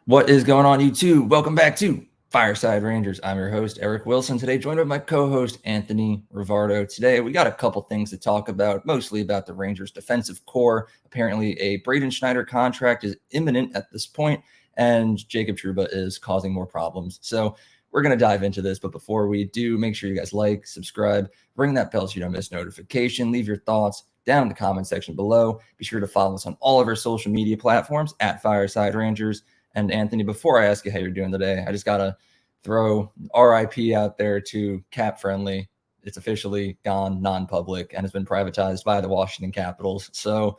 What is going on, YouTube? Welcome back to Fireside Rangers. I'm your host, Eric Wilson. Today, joined by my co-host, Anthony Rivardo. Today, we got a couple things to talk about, mostly about the Rangers' defensive core. Apparently, a Braden Schneider contract is imminent at this point, and Jacob Trouba is causing more problems. So we're going to dive into this, but before we do, make sure you guys like, subscribe, ring that bell so you don't miss notification, leave your thoughts down in the comment section below. Be sure to follow us on all of our social media platforms at Fireside Rangers. And Anthony, before I ask you how you're doing today, I just got to throw RIP out there to Cap Friendly. It's officially gone non-public and has been privatized by the Washington Capitals. So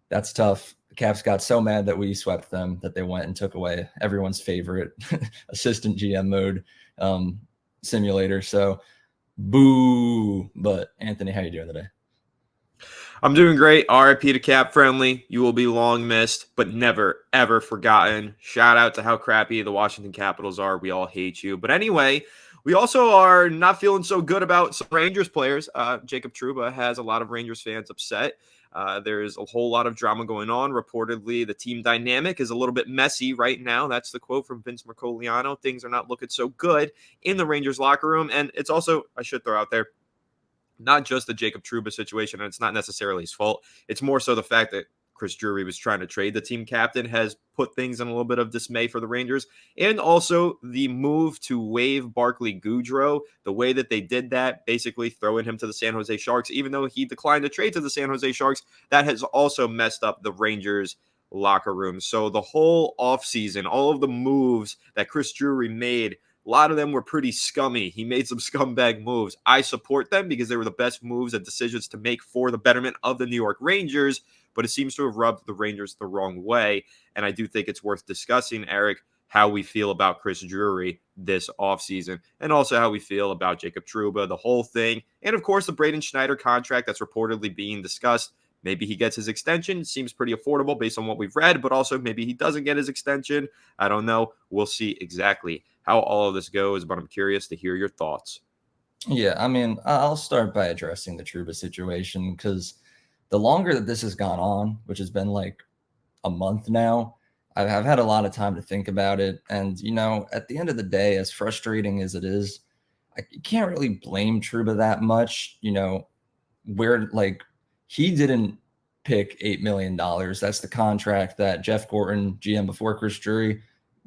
that's tough. The Caps got so mad that we swept them that they went and took away everyone's favorite assistant GM mode simulator. So boo. But Anthony, how you doing today? I'm doing great. RIP to Cap Friendly. You will be long missed, but never, ever forgotten. Shout out to how crappy the Washington Capitals are. We all hate you. But anyway, we also are not feeling so good about some Rangers players. Jacob Trouba has a lot of Rangers fans upset. There's a whole lot of drama going on. Reportedly, the team dynamic is a little bit messy right now. That's the quote from Vince Mercoliano. Things are not looking so good in the Rangers locker room. And it's also, I should throw out there, not just the Jacob Trouba situation, and it's not necessarily his fault. It's more so the fact that Chris Drury was trying to trade the team captain has put things in a little bit of dismay for the Rangers. And also the move to waive Barclay Goodrow, the way that they did that, basically throwing him to the San Jose Sharks, even though he declined to trade to the San Jose Sharks, that has also messed up the Rangers locker room. So the whole offseason, all of the moves that Chris Drury made, a lot of them were pretty scummy. He made some scumbag moves. I support them because they were the best moves and decisions to make for the betterment of the New York Rangers, but it seems to have rubbed the Rangers the wrong way. And I do think it's worth discussing, Eric, how we feel about Chris Drury this offseason and also how we feel about Jacob Trouba, the whole thing. And of course, the Braden Schneider contract that's reportedly being discussed. Maybe he gets his extension. It seems pretty affordable based on what we've read, but also maybe he doesn't get his extension. I don't know. We'll see exactly how all of this goes, but I'm curious to hear your thoughts. Yeah, I mean, I'll start by addressing the Trouba situation because the longer that this has gone on, which has been like a month now, I've had a lot of time to think about it. And, at the end of the day, as frustrating as it is, I can't really blame Trouba that much, where like he didn't pick $8 million. That's the contract that Jeff Gorton, GM before Chris Drury,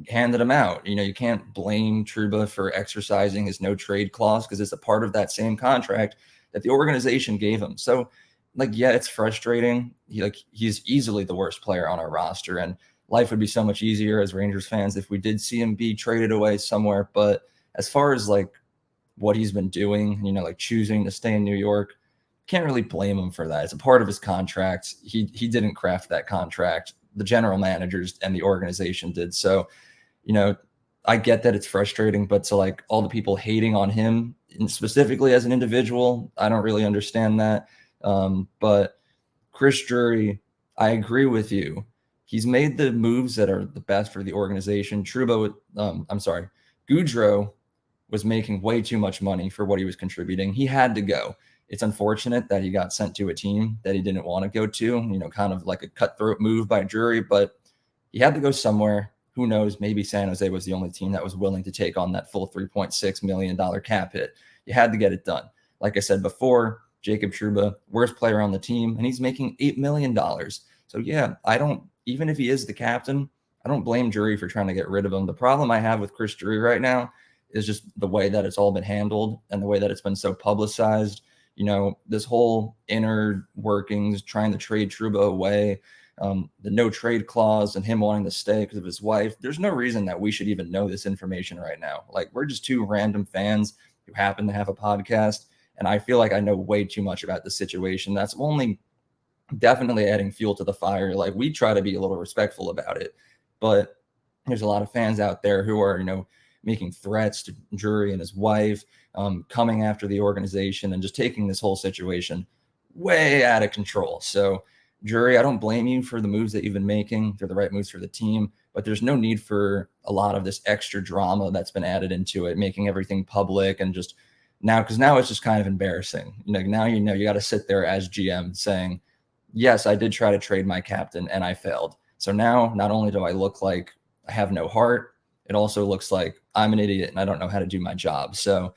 handed him out. You can't blame Trouba for exercising his no trade clause because it's a part of that same contract that the organization gave him. So, yeah, it's frustrating. He's easily the worst player on our roster, and life would be so much easier as Rangers fans if we did see him be traded away somewhere. But as far as what he's been doing, choosing to stay in New York, can't really blame him for that. It's a part of his contract. He didn't craft that contract. The general managers and the organization did. So, I get that it's frustrating, but to all the people hating on him and specifically as an individual, I don't really understand that. But Chris Drury, I agree with you. He's made the moves that are the best for the organization. Goodrow was making way too much money for what he was contributing. He had to go. It's unfortunate that he got sent to a team that he didn't want to go to, kind of like a cutthroat move by Drury, but he had to go somewhere. Who knows? Maybe San Jose was the only team that was willing to take on that full $3.6 million cap hit. You had to get it done. Like I said before, Jacob Trouba, worst player on the team, and he's making $8 million. So yeah, even if he is the captain, I don't blame Drury for trying to get rid of him. The problem I have with Chris Drury right now is just the way that it's all been handled and the way that it's been so publicized. This whole inner workings, trying to trade Trouba away, the no trade clause and him wanting to stay because of his wife. There's no reason that we should even know this information right now. We're just two random fans who happen to have a podcast. And I feel like I know way too much about the situation. That's only definitely adding fuel to the fire. We try to be a little respectful about it, but there's a lot of fans out there who are, making threats to Drury and his wife, coming after the organization and just taking this whole situation way out of control. So Drury, I don't blame you for the moves that you've been making. They're the right moves for the team, but there's no need for a lot of this extra drama that's been added into it, making everything public and just because now it's just kind of embarrassing. Now you got to sit there as GM saying, yes, I did try to trade my captain and I failed. So now not only do I look like I have no heart. It also looks like I'm an idiot and I don't know how to do my job. So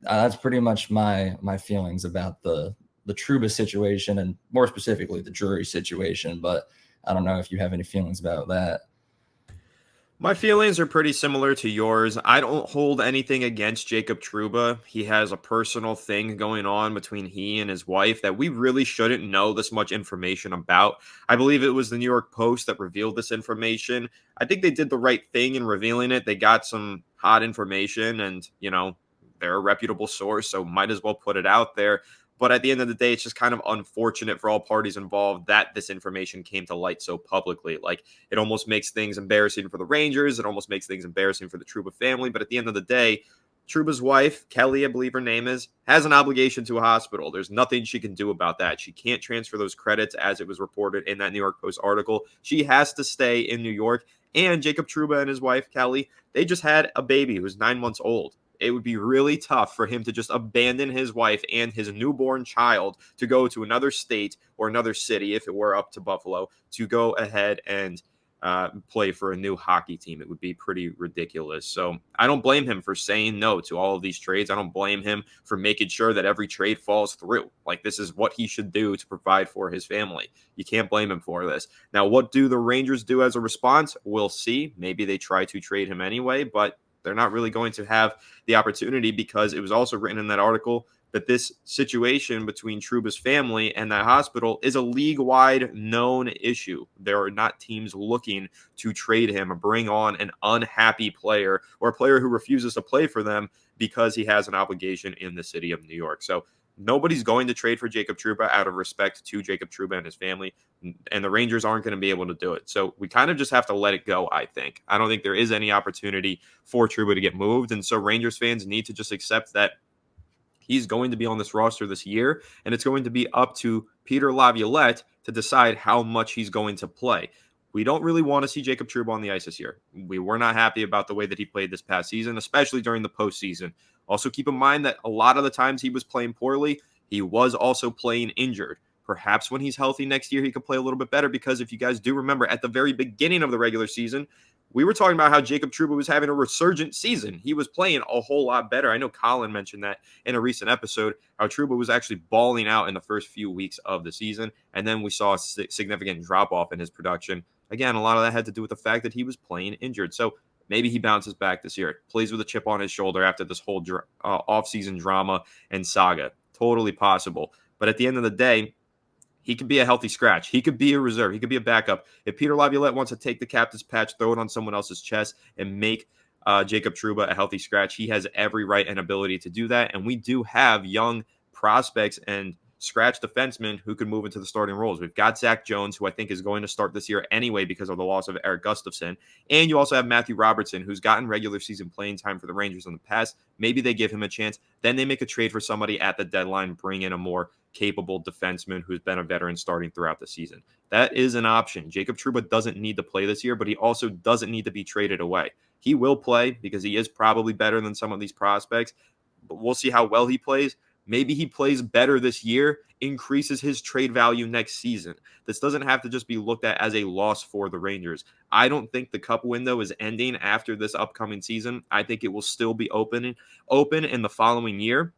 that's pretty much my feelings about the Trouba situation, and more specifically the Drury situation. But I don't know if you have any feelings about that. My feelings are pretty similar to yours. I don't hold anything against Jacob Trouba. He has a personal thing going on between he and his wife that we really shouldn't know this much information about. I believe it was the New York Post that revealed this information. I think they did the right thing in revealing it. They got some hot information and, they're a reputable source, so might as well put it out there. But at the end of the day, it's just kind of unfortunate for all parties involved that this information came to light so publicly. Like, it almost makes things embarrassing for the Rangers. It almost makes things embarrassing for the Trouba family. But at the end of the day, Trouba's wife, Kelly, I believe her name is, has an obligation to a hospital. There's nothing she can do about that. She can't transfer those credits as it was reported in that New York Post article. She has to stay in New York. And Jacob Trouba and his wife, Kelly, they just had a baby who's 9 months old. It would be really tough for him to just abandon his wife and his newborn child to go to another state or another city, if it were up to Buffalo, to go ahead and play for a new hockey team. It would be pretty ridiculous. So I don't blame him for saying no to all of these trades. I don't blame him for making sure that every trade falls through. Like, this is what he should do to provide for his family. You can't blame him for this. Now, what do the Rangers do as a response? We'll see. Maybe they try to trade him anyway, but they're not really going to have the opportunity, because it was also written in that article that this situation between Trouba's family and that hospital is a league-wide known issue. There are not teams looking to trade him or bring on an unhappy player or a player who refuses to play for them because he has an obligation in the city of New York. So nobody's going to trade for Jacob Trouba out of respect to Jacob Trouba and his family, and the Rangers aren't going to be able to do it. So we kind of just have to let it go, I think. I don't think there is any opportunity for Trouba to get moved, and so Rangers fans need to just accept that he's going to be on this roster this year, and it's going to be up to Peter Laviolette to decide how much he's going to play. We don't really want to see Jacob Trouba on the ice this year. We were not happy about the way that he played this past season, especially during the postseason. Also, keep in mind that a lot of the times he was playing poorly, he was also playing injured. Perhaps when he's healthy next year, he could play a little bit better, because if you guys do remember, at the very beginning of the regular season, we were talking about how Jacob Trouba was having a resurgent season. He was playing a whole lot better. I know Colin mentioned that in a recent episode, how Trouba was actually balling out in the first few weeks of the season, and then we saw a significant drop-off in his production. Again, a lot of that had to do with the fact that he was playing injured. So maybe he bounces back this year, plays with a chip on his shoulder after this whole offseason drama and saga. Totally possible. But at the end of the day, he could be a healthy scratch. He could be a reserve. He could be a backup. If Peter Laviolette wants to take the captain's patch, throw it on someone else's chest, and make Jacob Trouba a healthy scratch, he has every right and ability to do that. And we do have young prospects and scratch defensemen who could move into the starting roles. We've got Zach Jones, who I think is going to start this year anyway because of the loss of Eric Gustafsson. And you also have Matthew Robertson, who's gotten regular season playing time for the Rangers in the past. Maybe they give him a chance. Then they make a trade for somebody at the deadline, bring in a more capable defenseman who's been a veteran starting throughout the season. That is an option. Jacob Trouba doesn't need to play this year, but he also doesn't need to be traded away. He will play because he is probably better than some of these prospects, but we'll see how well he plays. Maybe he plays better this year, increases his trade value next season. This doesn't have to just be looked at as a loss for the Rangers. I don't think the cup window is ending after this upcoming season. I think it will still be open in the following year.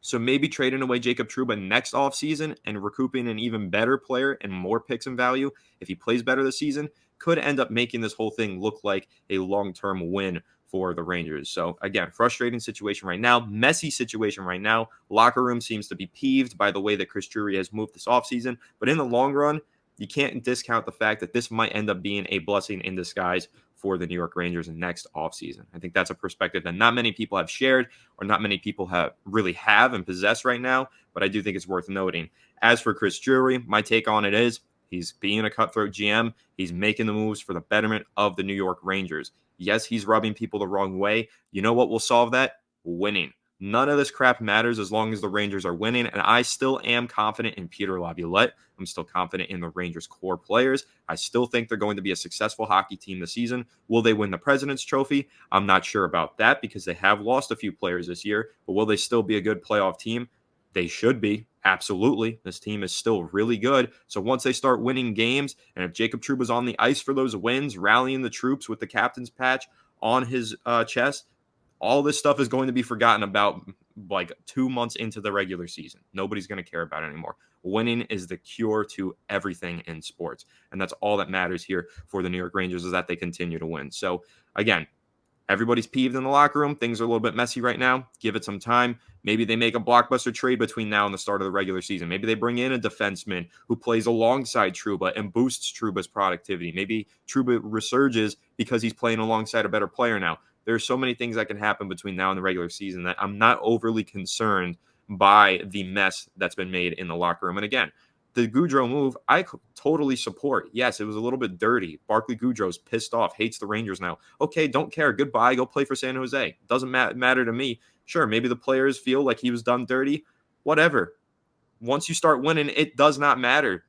So maybe trading away Jacob Trouba next offseason and recouping an even better player and more picks and value if he plays better this season could end up making this whole thing look like a long-term win for the Rangers. So again, frustrating situation right now, messy situation right now. Locker room seems to be peeved by the way that Chris Drury has moved this offseason, but in the long run, you can't discount the fact that this might end up being a blessing in disguise for the New York Rangers next offseason. I think that's a perspective that not many people have shared or not many people have and possess right now, but I do think it's worth noting. As for Chris Drury, my take on it is he's being a cutthroat GM. He's making the moves for the betterment of the New York Rangers. Yes, he's rubbing people the wrong way. You know what will solve that? Winning. None of this crap matters as long as the Rangers are winning, and I still am confident in Peter Laviolette. I'm still confident in the Rangers' core players. I still think they're going to be a successful hockey team this season. Will they win the President's Trophy? I'm not sure about that because they have lost a few players this year, but will they still be a good playoff team? They should be. Absolutely. This team is still really good. So once they start winning games, and if Jacob Trouba's on the ice for those wins, rallying the troops with the captain's patch on his chest, all this stuff is going to be forgotten about like 2 months into the regular season. Nobody's going to care about it anymore. Winning is the cure to everything in sports. And that's all that matters here for the New York Rangers, is that they continue to win. So again, everybody's peeved in the locker room. Things are a little bit messy right now. Give it some time. Maybe they make a blockbuster trade between now and the start of the regular season. Maybe they bring in a defenseman who plays alongside Trouba and boosts Trouba's productivity. Maybe Trouba resurges because he's playing alongside a better player now. There are so many things that can happen between now and the regular season that I'm not overly concerned by the mess that's been made in the locker room. And again, the Goudreau move, I totally support. Yes, it was a little bit dirty. Barclay Goudreau's pissed off, hates the Rangers now. Okay, don't care. Goodbye. Go play for San Jose. Doesn't matter to me. Sure, maybe the players feel like he was done dirty. Whatever. Once you start winning, it does not matter.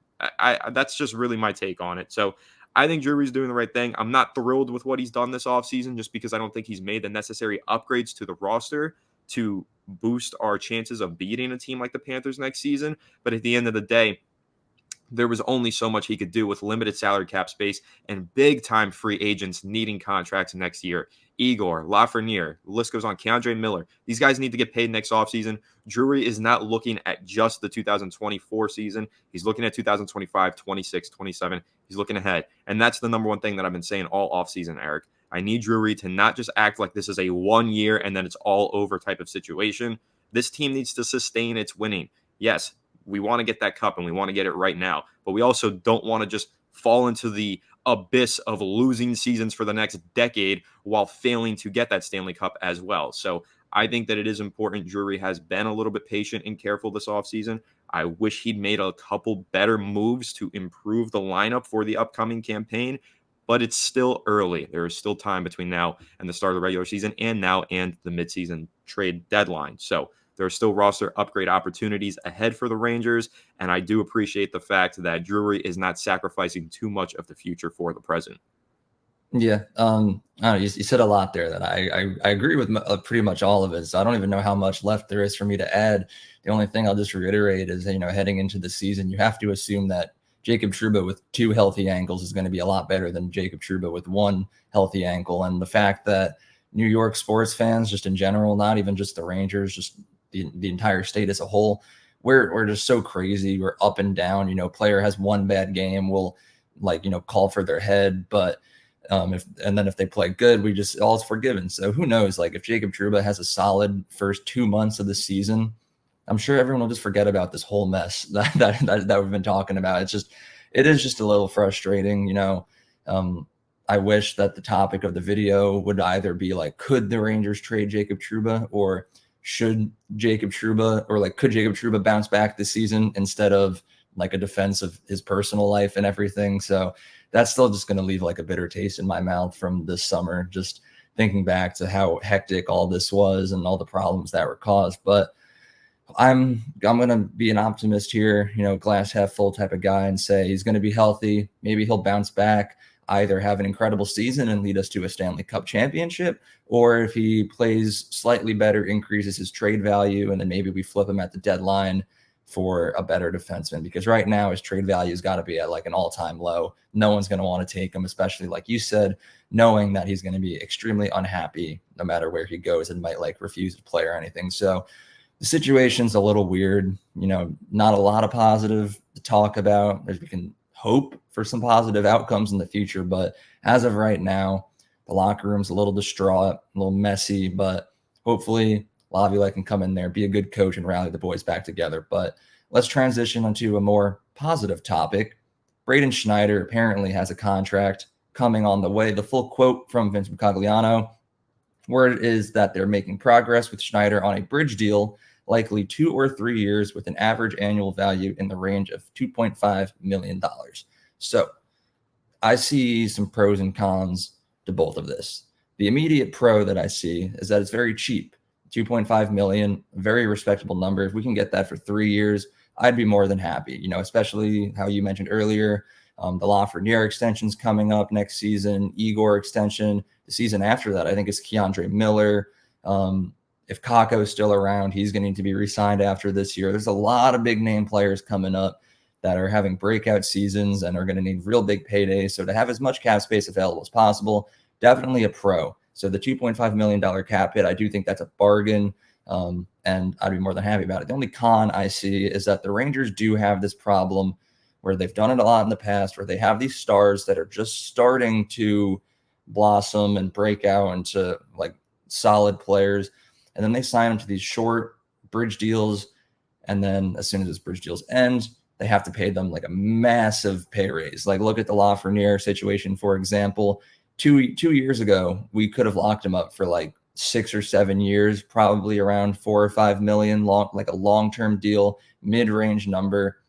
That's just really my take on it. So I think Drury's doing the right thing. I'm not thrilled with what he's done this offseason, just because I don't think he's made the necessary upgrades to the roster to boost our chances of beating a team like the Panthers next season. But at the end of the day, there was only so much he could do with limited salary cap space and big-time free agents needing contracts next year. Igor, Lafreniere, the list goes on, Keandre Miller. These guys need to get paid next offseason. Drury is not looking at just the 2024 season. He's looking at 2025, 26, 27. He's looking ahead. And that's the number one thing that I've been saying all offseason, Eric. I need Drury to not just act like this is a 1 year and then it's all over type of situation. This team needs to sustain its winning. Yes, we want to get that cup and we want to get it right now, but we also don't want to just fall into the abyss of losing seasons for the next decade while failing to get that Stanley Cup as well. So I think that it is important. Drury has been a little bit patient and careful this offseason. I wish he'd made a couple better moves to improve the lineup for the upcoming campaign, but it's still early. There is still time between now and the start of the regular season, and now and the midseason trade deadline. So there are still roster upgrade opportunities ahead for the Rangers, and I do appreciate the fact that Drury is not sacrificing too much of the future for the present. Yeah, I don't know, you said a lot there that I agree with pretty much all of it. So I don't even know how much left there is for me to add. The only thing I'll just reiterate is, heading into the season, you have to assume that Jacob Trouba with 2 healthy ankles is going to be a lot better than Jacob Trouba with 1 healthy ankle. And the fact that New York sports fans, just in general, not even just the Rangers, just the entire state as a whole, we're just so crazy. We're up and down. Player has one bad game, we'll call for their head, but if they play good, we just all's forgiven. So who knows? Like, if Jacob Trouba has a solid first 2 months of the season, I'm sure everyone will just forget about this whole mess that we've been talking about. It is just a little frustrating. I wish that the topic of the video would either be like, could the Rangers trade Jacob Trouba, or should Jacob Trouba, or could Jacob Trouba bounce back this season, instead of like a defense of his personal life and everything. So that's still just going to leave like a bitter taste in my mouth from this summer, just thinking back to how hectic all this was and all the problems that were caused. But I'm going to be an optimist here, glass half full type of guy, and say he's going to be healthy. Maybe he'll bounce back, either have an incredible season and lead us to a Stanley Cup championship, or if he plays slightly better, increases his trade value, and then maybe we flip him at the deadline for a better defenseman, because right now his trade value has got to be at like an all-time low. No one's going to want to take him, especially like you said, knowing that he's going to be extremely unhappy no matter where he goes and might refuse to play or anything. So the situation's a little weird, not a lot of positive to talk about. We can hope for some positive outcomes in the future, but as of right now, the locker room's a little distraught, a little messy, but hopefully Laviolette can come in there, be a good coach, and rally the boys back together. But let's transition onto a more positive topic. Braden Schneider apparently has a contract coming on the way. The full quote from Vince Micagliano, word is that they're making progress with Schneider on a bridge deal, likely 2 or 3 years, with an average annual value in the range of $2.5 million. So I see some pros and cons to both of this. The immediate pro that I see is that it's very cheap. 2.5 million, a very respectable number. If we can get that for 3 years, I'd be more than happy, especially how you mentioned earlier, the Lafreniere extension's coming up next season, Igor extension. The season after that, I think, is Keandre Miller. If Kako's still around, he's going to need to be re-signed after this year. There's a lot of big name players coming up that are having breakout seasons and are going to need real big paydays. So to have as much cap space available as possible, definitely a pro. So the $2.5 million cap hit, I do think that's a bargain, and I'd be more than happy about it. The only con I see is that the Rangers do have this problem where they've done it a lot in the past, where they have these stars that are just starting to blossom and break out into like solid players, and then they sign them to these short bridge deals, and then as soon as those bridge deals end, they have to pay them like a massive pay raise. Like look at the Lafreniere situation, for example. Two years ago, we could have locked him up for like 6 or 7 years, probably around 4 or 5 million, like a long-term deal, mid-range number.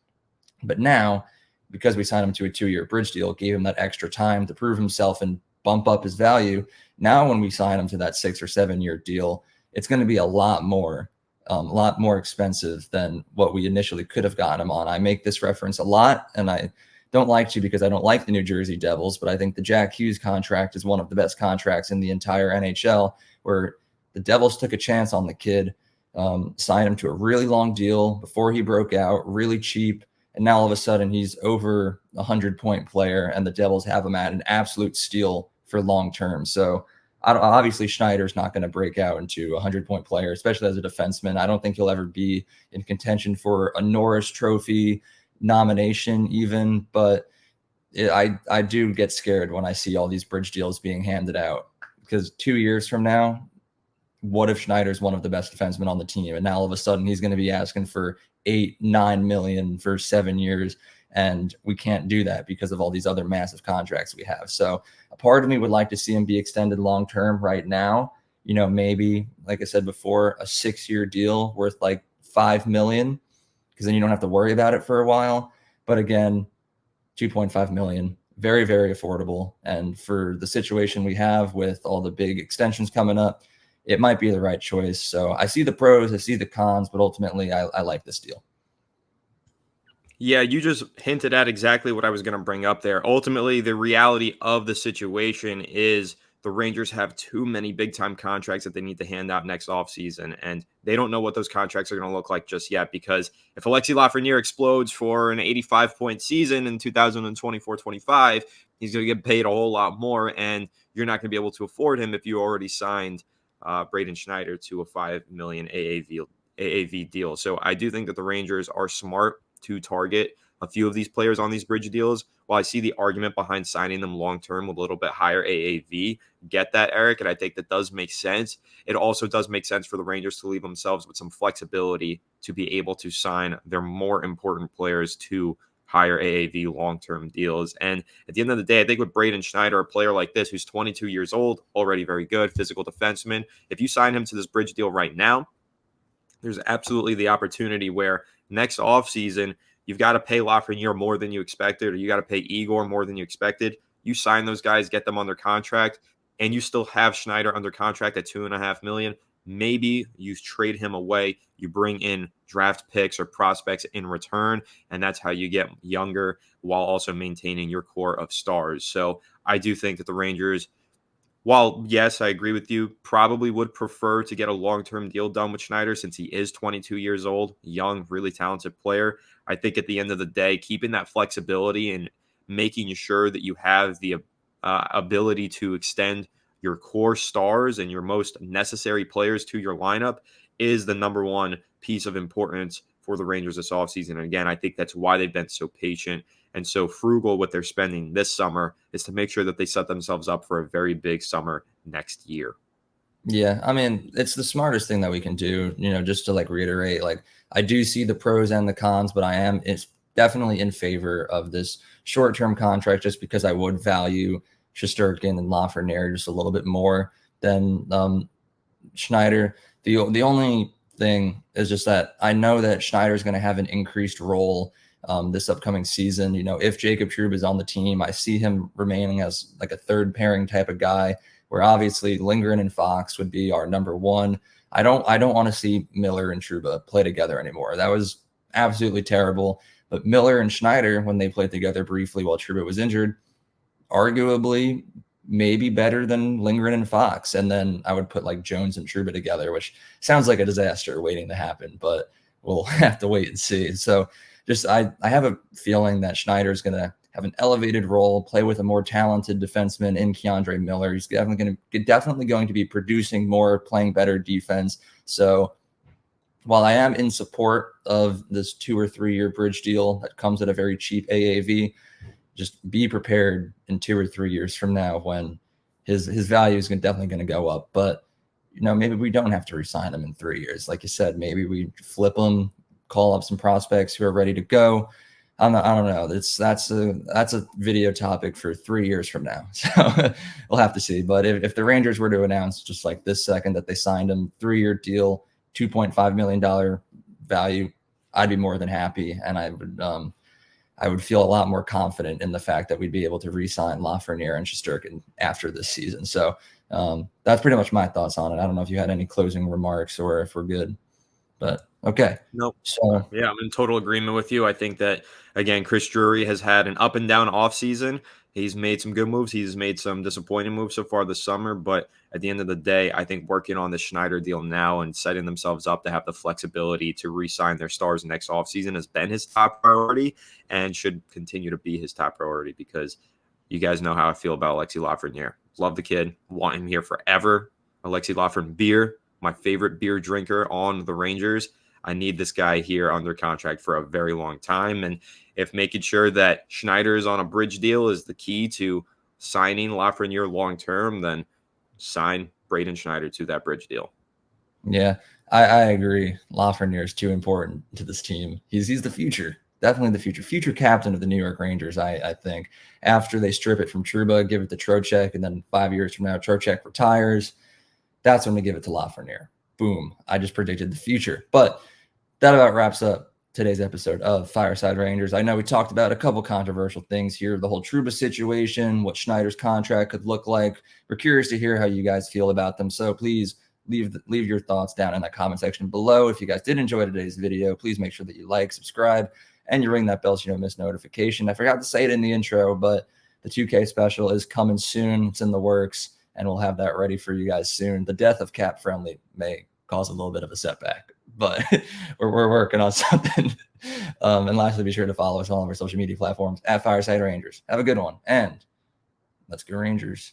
But now, because we signed him to a 2-year bridge deal, gave him that extra time to prove himself and bump up his value. Now, when we sign him to that 6 or 7 year deal, it's going to be a lot more expensive than what we initially could have gotten him on. I make this reference a lot, and I don't like to because I don't like the New Jersey Devils, but I think the Jack Hughes contract is one of the best contracts in the entire NHL, where the Devils took a chance on the kid, signed him to a really long deal before he broke out, really cheap, and now all of a sudden he's over 100-point player, and the Devils have him at an absolute steal for long term. So obviously Schneider's not going to break out into a 100-point player, especially as a defenseman. I don't think he'll ever be in contention for a Norris Trophy nomination even, but I do get scared when I see all these bridge deals being handed out, because 2 years from now, what if Schneider's one of the best defensemen on the team, and now all of a sudden he's going to be asking for 8-9 million for 7 years, and we can't do that because of all these other massive contracts we have. So a part of me would like to see him be extended long term right now. Maybe, like I said before, a 6-year deal worth like 5 million, because then you don't have to worry about it for a while. But again, 2.5 million, very, very affordable. And for the situation we have with all the big extensions coming up, it might be the right choice. So I see the pros, I see the cons, but ultimately I like this deal. Yeah, you just hinted at exactly what I was going to bring up there. Ultimately, the reality of the situation is the Rangers have too many big-time contracts that they need to hand out next offseason, and they don't know what those contracts are going to look like just yet, because if Alexis Lafreniere explodes for an 85-point season in 2024-25, he's going to get paid a whole lot more, and you're not going to be able to afford him if you already signed Braden Schneider to a $5 million AAV deal. So I do think that the Rangers are smart to target a few of these players on these bridge deals. While I see the argument behind signing them long-term with a little bit higher AAV, get that, Eric, and I think that does make sense. It also does make sense for the Rangers to leave themselves with some flexibility to be able to sign their more important players to higher AAV long-term deals. And at the end of the day, I think with Braden Schneider, a player like this who's 22 years old, already very good, physical defenseman, if you sign him to this bridge deal right now, there's absolutely the opportunity where next offseason, you've got to pay Lafreniere more than you expected, or you got to pay Igor more than you expected. You sign those guys, get them under contract, and you still have Schneider under contract at $2.5 million. Maybe you trade him away. You bring in draft picks or prospects in return, and that's how you get younger while also maintaining your core of stars. So I do think that the Rangers, while, yes, I agree with you, probably would prefer to get a long-term deal done with Schneider since he is 22 years old, young, really talented player. I think at the end of the day, keeping that flexibility and making sure that you have the ability to extend your core stars and your most necessary players to your lineup is the number one piece of importance for the Rangers this offseason. And again, I think that's why they've been so patient and so frugal with their spending this summer, is to make sure that they set themselves up for a very big summer next year. Yeah, I mean, it's the smartest thing that we can do, just to like reiterate, like I do see the pros and the cons, but it's definitely in favor of this short-term contract, just because I would value Shesterkin and Lafreniere just a little bit more than Schneider. The only thing is just that I know that Schneider is going to have an increased role this upcoming season. If Jacob Trouba is on the team, I see him remaining as like a third pairing type of guy, where obviously Lindgren and Fox would be our number one. I don't want to see Miller and Trouba play together anymore. That was absolutely terrible. But Miller and Schneider, when they played together briefly while Trouba was injured, arguably maybe better than Lindgren and Fox. And then I would put like Jones and Trouba together, which sounds like a disaster waiting to happen, but we'll have to wait and see. So just I have a feeling that Schneider is going to have an elevated role, play with a more talented defenseman in Keandre Miller. He's definitely going to be producing more, playing better defense. So while I am in support of this 2 or 3 year bridge deal that comes at a very cheap AAV, just be prepared in 2 or 3 years from now when his value is definitely going to go up. But maybe we don't have to re-sign him in 3 years. Like you said, maybe we flip him, call up some prospects who are ready to go. I don't know. That's a video topic for 3 years from now. So we'll have to see. But if the Rangers were to announce just like this second that they signed him, 3-year deal, $2.5 million value, I'd be more than happy, and I would feel a lot more confident in the fact that we'd be able to re-sign Lafreniere and Shesterkin after this season. So that's pretty much my thoughts on it. I don't know if you had any closing remarks or if we're good, but okay. Nope. So yeah, I'm in total agreement with you. I think that, again, Chris Drury has had an up and down offseason. He's made some good moves. He's made some disappointing moves so far this summer. But at the end of the day, I think working on the Schneider deal now and setting themselves up to have the flexibility to re-sign their stars next offseason has been his top priority and should continue to be his top priority, because you guys know how I feel about Alexis Lafreniere. Love the kid. Want him here forever. Alexis Lafreniere beer, my favorite beer drinker on the Rangers. I need this guy here under contract for a very long time. And if making sure that Schneider is on a bridge deal is the key to signing Lafreniere long-term, then sign Braden Schneider to that bridge deal. Yeah, I agree. Lafreniere is too important to this team. He's the future. Definitely the future captain of the New York Rangers, I think. After they strip it from Trouba, give it to Trocheck, and then 5 years from now, Trocheck retires, that's when they give it to Lafreniere. Boom. I just predicted the future. But that about wraps up today's episode of Fireside Rangers. I know we talked about a couple controversial things here, the whole Trouba situation, what Schneider's contract could look like. We're curious to hear how you guys feel about them. So please leave your thoughts down in that comment section below. If you guys did enjoy today's video, please make sure that you like, subscribe, and you ring that bell so you don't miss notification. I forgot to say it in the intro, but the 2K special is coming soon. It's in the works, and we'll have that ready for you guys soon. The death of Cap Friendly may cause a little bit of a setback, but we're working on something. And lastly, be sure to follow us on all of our social media platforms at Fireside Rangers. Have a good one, and let's go Rangers.